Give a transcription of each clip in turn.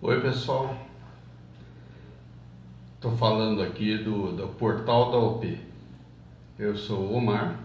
Oi pessoal, estou falando aqui do portal da OP. Eu sou o Omar,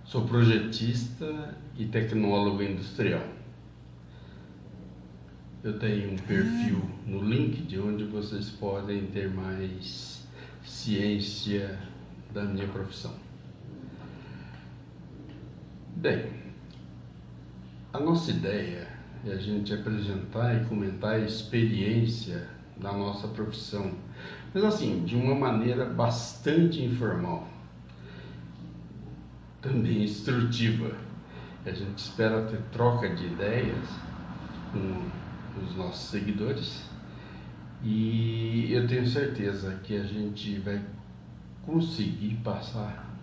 sou projetista e tecnólogo industrial. Eu tenho um perfil no LinkedIn onde vocês podem ter mais ciência da minha profissão. Bem, a nossa ideia é a gente apresentar e comentar a experiência da nossa profissão, mas assim, de uma maneira bastante informal, também instrutiva. A gente espera ter troca de ideias com os nossos seguidores e eu tenho certeza que a gente vai conseguir passar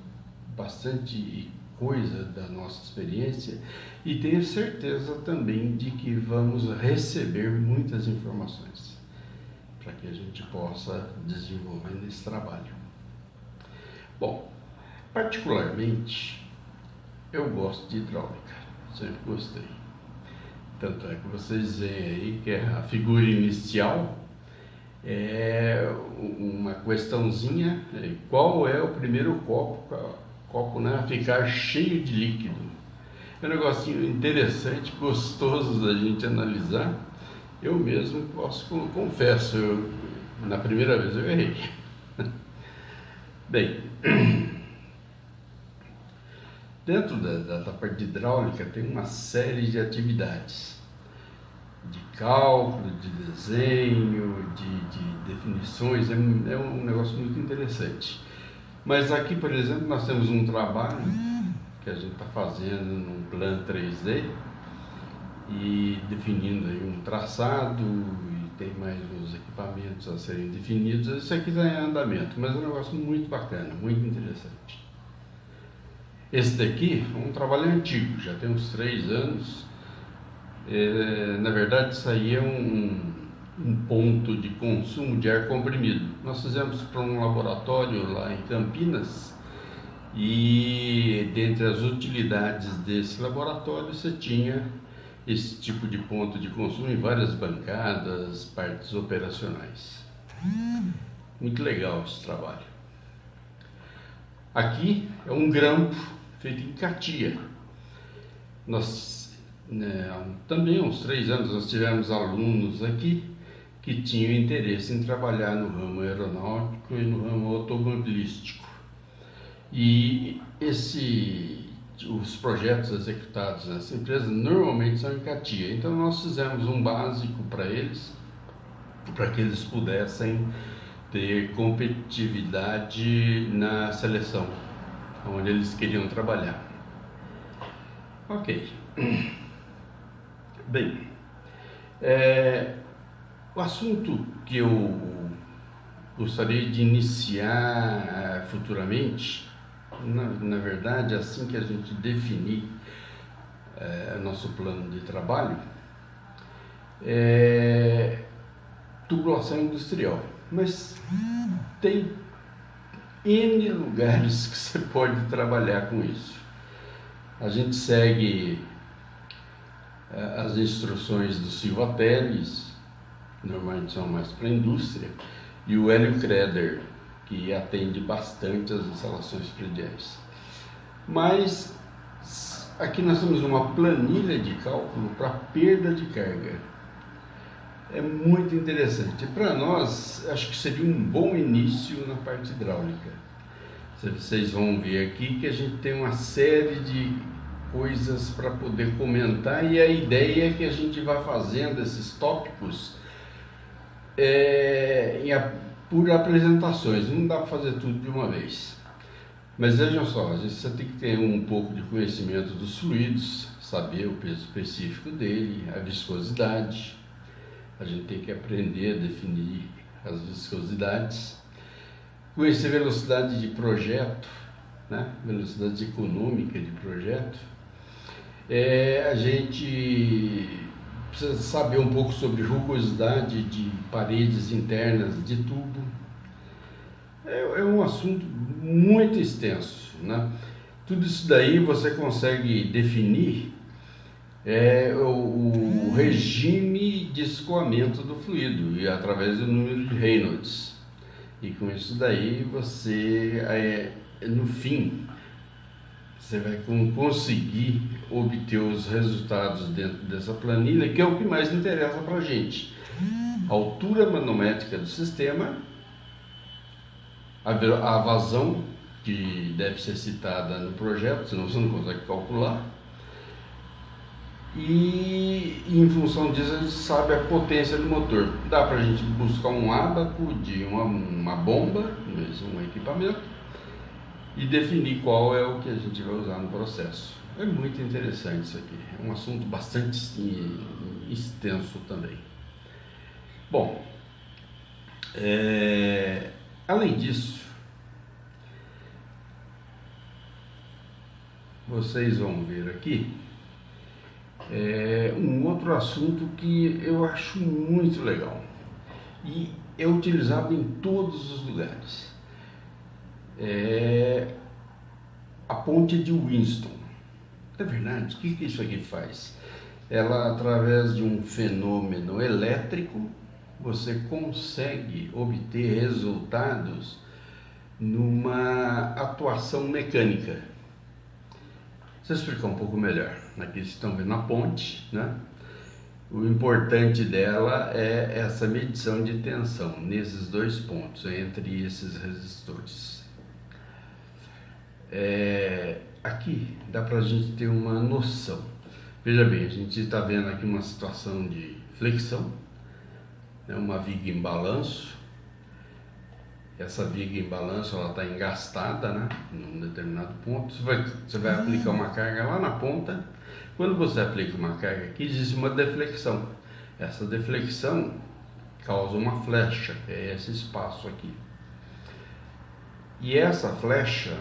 bastante coisa da nossa experiência e tenho certeza também de que vamos receber muitas informações para que a gente possa desenvolver nesse trabalho. Bom, particularmente eu gosto de hidráulica, sempre gostei. Tanto é que vocês veem aí que a figura inicial é uma questãozinha, qual é o primeiro copo, né, a ficar cheio de líquido. É um negocinho interessante, gostoso da gente analisar. Eu mesmo confesso, na primeira vez eu errei. Bem, dentro da parte de hidráulica tem uma série de atividades, de cálculo, de desenho, de definições, é um negócio muito interessante. Mas aqui, por exemplo, nós temos um trabalho que a gente está fazendo num plano 3D e definindo aí um traçado e tem mais os equipamentos a serem definidos. Isso aqui está em andamento, mas é um negócio muito bacana, muito interessante. Esse daqui é um trabalho antigo, já tem uns 3 anos. Na verdade, isso aí é um ponto de consumo de ar comprimido. Nós fizemos para um laboratório lá em Campinas e dentre as utilidades desse laboratório você tinha esse tipo de ponto de consumo em várias bancadas, partes operacionais. Muito legal esse trabalho. Aqui é um grampo feito em Catia. Também há uns 3 anos nós tivemos alunos aqui que tinham interesse em trabalhar no ramo aeronáutico e no ramo automobilístico. E os projetos executados nessa empresa normalmente são em Catia. Então nós fizemos um básico para eles, para que eles pudessem ter competitividade na seleção, onde eles queriam trabalhar. Ok. Bem, o assunto que eu gostaria de iniciar futuramente, na verdade, assim que a gente definir nosso plano de trabalho, é tubulação industrial. Mas tem N lugares que você pode trabalhar com isso. A gente segue as instruções do Silva Teles, normalmente são mais para a indústria, e o Hélio Kreder, que atende bastante as instalações prediais. Mas aqui nós temos uma planilha de cálculo para perda de carga. É muito interessante. Para nós, acho que seria um bom início na parte hidráulica. Vocês vão ver aqui que a gente tem uma série de coisas para poder comentar e a ideia é que a gente vá fazendo esses tópicos por apresentações. Não dá para fazer tudo de uma vez. Mas vejam só, você tem que ter um pouco de conhecimento dos fluidos, saber o peso específico dele, a viscosidade. A gente tem que aprender a definir as viscosidades, conhecer velocidade de projeto, né? Velocidade econômica de projeto. A gente precisa saber um pouco sobre rugosidade de paredes internas de tubo. É um assunto muito extenso, né? Tudo isso daí você consegue definir o regime de escoamento do fluido e através do número de Reynolds. E com isso daí você, no fim, você vai conseguir obter os resultados dentro dessa planilha, que é o que mais interessa para a gente. A altura manométrica do sistema, a vazão, que deve ser citada no projeto, senão você não consegue calcular. E em função disso a gente sabe a potência do motor. Dá para a gente buscar um ábaco de uma bomba, um equipamento, e definir qual é o que a gente vai usar no processo. É muito interessante isso aqui, é um assunto bastante extenso também. Bom, além disso, vocês vão ver aqui um outro assunto que eu acho muito legal e é utilizado em todos os lugares. A ponte de Winston. É verdade, o que isso aqui faz? Ela, através de um fenômeno elétrico, você consegue obter resultados numa atuação mecânica. Vou explicar um pouco melhor. Aqui vocês estão vendo a ponte, né? O importante dela é essa medição de tensão nesses dois pontos, entre esses resistores. Aqui dá para a gente ter uma noção. Veja bem, a gente está vendo aqui uma situação de flexão, né? Uma viga em balanço. Essa viga em balanço ela está engastada, né? Num determinado ponto. Você vai aplicar uma carga lá na ponta. Quando você aplica uma carga aqui, existe uma deflexão. Essa deflexão causa uma flecha, que é esse espaço aqui. E essa flecha,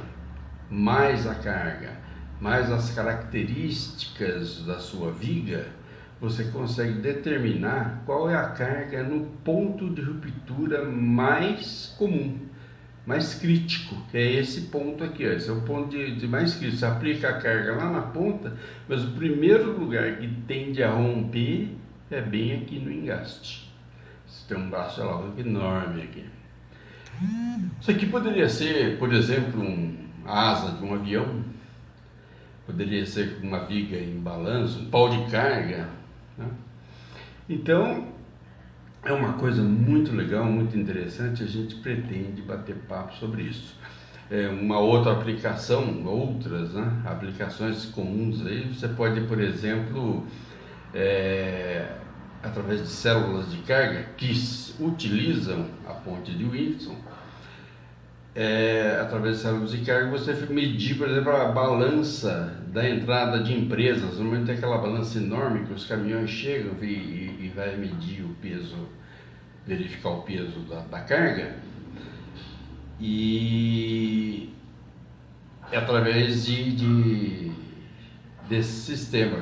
mais a carga, mais as características da sua viga, você consegue determinar qual é a carga no ponto de ruptura mais comum, mais crítico, que é esse ponto aqui, ó. Esse é o ponto de mais crítico. Você aplica a carga lá na ponta, mas o primeiro lugar que tende a romper é bem aqui no engaste. Você tem um braço elástico enorme aqui. Isso aqui poderia ser, por exemplo, a asa de um avião, poderia ser uma viga em balanço, um pau de carga, né? Então, é uma coisa muito legal, muito interessante, a gente pretende bater papo sobre isso. Uma outra aplicação, outras, né, aplicações comuns aí, você pode, por exemplo, através de células de carga que utilizam a ponte de Winston, através de células de carga, você medir, por exemplo, a balança da entrada de empresas. Normalmente tem aquela balança enorme que os caminhões chegam e vai medir o peso, verificar o peso da carga, e através desse sistema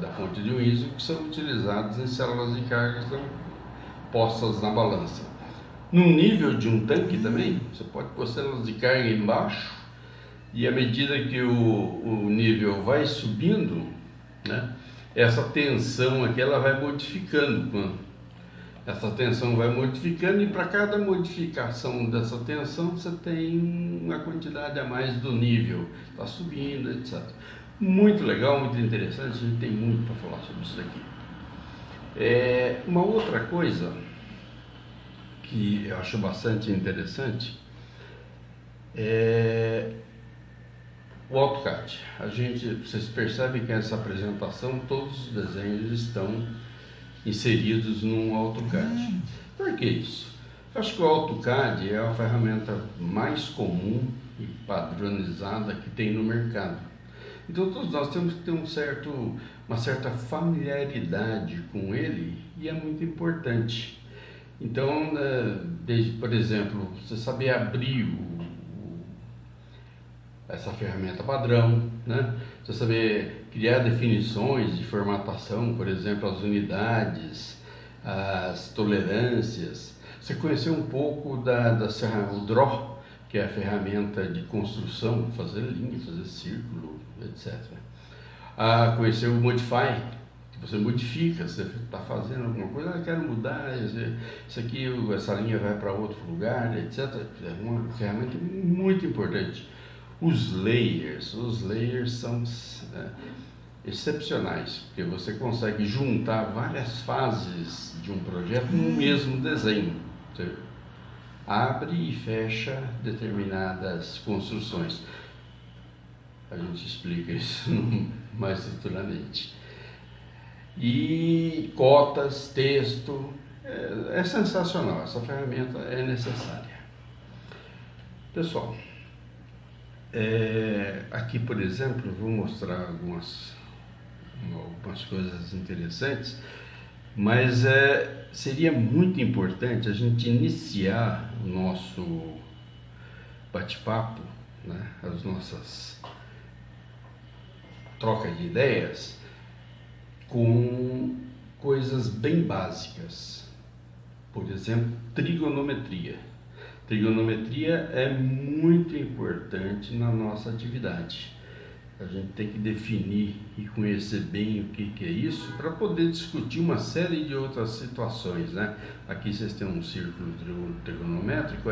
da ponte de Winston, que são utilizados em células de carga que são postas na balança. No nível de um tanque também, você pode pôr células de carga embaixo, e à medida que o nível vai subindo, né, essa tensão aqui ela vai modificando. Essa tensão vai modificando, e para cada modificação dessa tensão você tem uma quantidade a mais do nível, está subindo, etc. Muito legal, muito interessante, a gente tem muito para falar sobre isso daqui. Uma outra coisa que eu acho bastante interessante é o AutoCAD. Vocês percebem que nessa apresentação todos os desenhos estão inseridos num AutoCAD. Por que isso? Eu acho que o AutoCAD é a ferramenta mais comum e padronizada que tem no mercado. Então todos nós temos que ter uma certa familiaridade com ele, e é muito importante. Então, por exemplo, você saber abrir essa ferramenta padrão, né? Você saber criar definições de formatação, por exemplo, as unidades, as tolerâncias. Você conhecer um pouco o Draw, que é a ferramenta de construção, fazer linha, fazer círculo, etc. Conhecer o Modify, Você modifica, você está fazendo alguma coisa, eu quero mudar, isso aqui, essa linha vai para outro lugar, etc. É uma ferramenta muito importante. Os layers são excepcionais, porque você consegue juntar várias fases de um projeto no mesmo desenho. Você abre e fecha determinadas construções. A gente explica isso mais futuramente. E cotas, texto, é sensacional, essa ferramenta é necessária. Pessoal, aqui por exemplo, eu vou mostrar algumas coisas interessantes, mas seria muito importante a gente iniciar o nosso bate-papo, né, as nossas trocas de ideias, com coisas bem básicas. Por exemplo, trigonometria. Trigonometria é muito importante na nossa atividade. A gente tem que definir e conhecer bem o que é isso para poder discutir uma série de outras situações, né? Aqui vocês têm um círculo trigonométrico,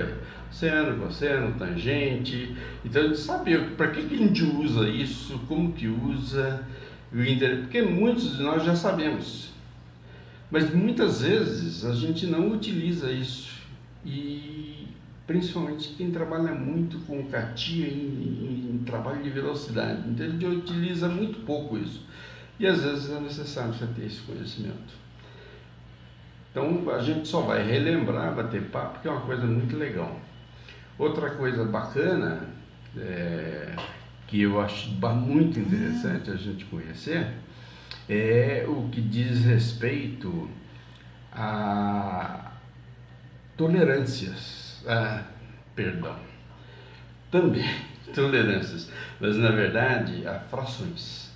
seno, cosseno, tangente. Então, a gente sabe para que a gente usa isso, como que usa, porque muitos de nós já sabemos, mas muitas vezes a gente não utiliza isso, e principalmente quem trabalha muito com CATIA em trabalho de velocidade, então ele utiliza muito pouco isso, e às vezes é necessário você ter esse conhecimento. Então a gente só vai relembrar, bater papo, que é uma coisa muito legal. Outra coisa bacana, que eu acho muito interessante a gente conhecer, é o que diz respeito a tolerâncias, também tolerâncias, mas na verdade a frações.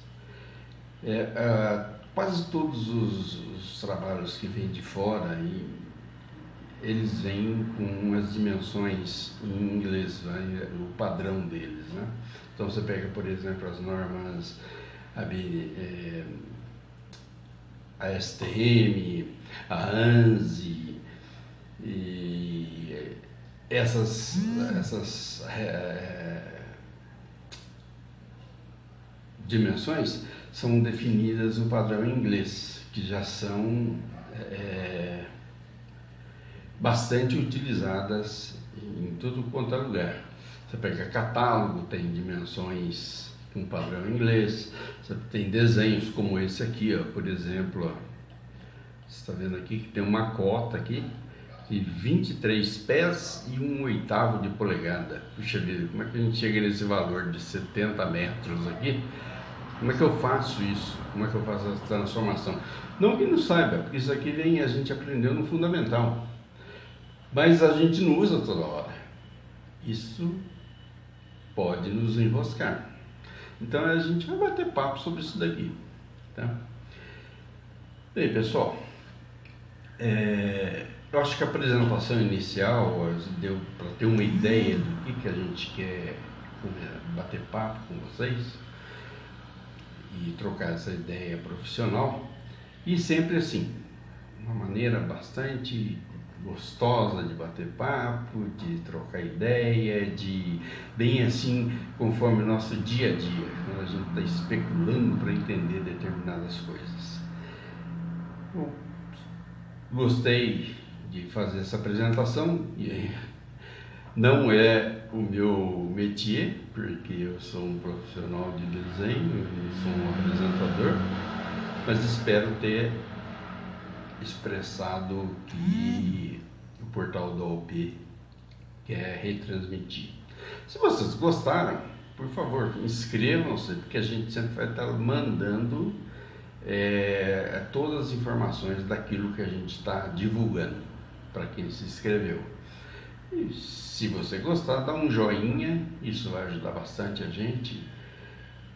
Quase todos os trabalhos que vêm de fora, eles vêm com as dimensões em inglês, né, o padrão deles, né? Então você pega, por exemplo, as normas a STM, a ANSI, e essas dimensões são definidas no padrão em inglês, que já são bastante utilizadas em tudo quanto é lugar. Você pega catálogo, tem dimensões com padrão em inglês, você tem desenhos como esse aqui, por exemplo, você está vendo aqui que tem uma cota aqui de 23 pés e 1/8 de polegada. Puxa vida, como é que a gente chega nesse valor de 70 metros aqui? Como é que eu faço isso? Como é que eu faço essa transformação? Não que não saiba, porque isso aqui a gente aprendeu no fundamental, mas a gente não usa toda hora. Isso pode nos enroscar. Então a gente vai bater papo sobre isso daqui, tá? Bem, pessoal, eu acho que a apresentação inicial deu para ter uma ideia do que a gente quer bater papo com vocês e trocar essa ideia profissional, e sempre assim, uma maneira bastante gostosa de bater papo, de trocar ideia, de bem assim, conforme o nosso dia a dia, quando a gente está especulando para entender determinadas coisas. Eu gostei de fazer essa apresentação, e não é o meu métier, porque eu sou um profissional de desenho, eu sou um apresentador, mas espero ter expressado o que o portal da OP quer retransmitir. Se vocês gostaram, por favor, inscrevam-se, porque a gente sempre vai estar mandando todas as informações daquilo que a gente está divulgando para quem se inscreveu. E se você gostar, dá um joinha, isso vai ajudar bastante a gente.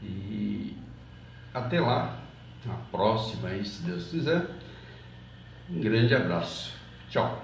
E até lá, na próxima aí, se Deus quiser. Um grande abraço. Tchau.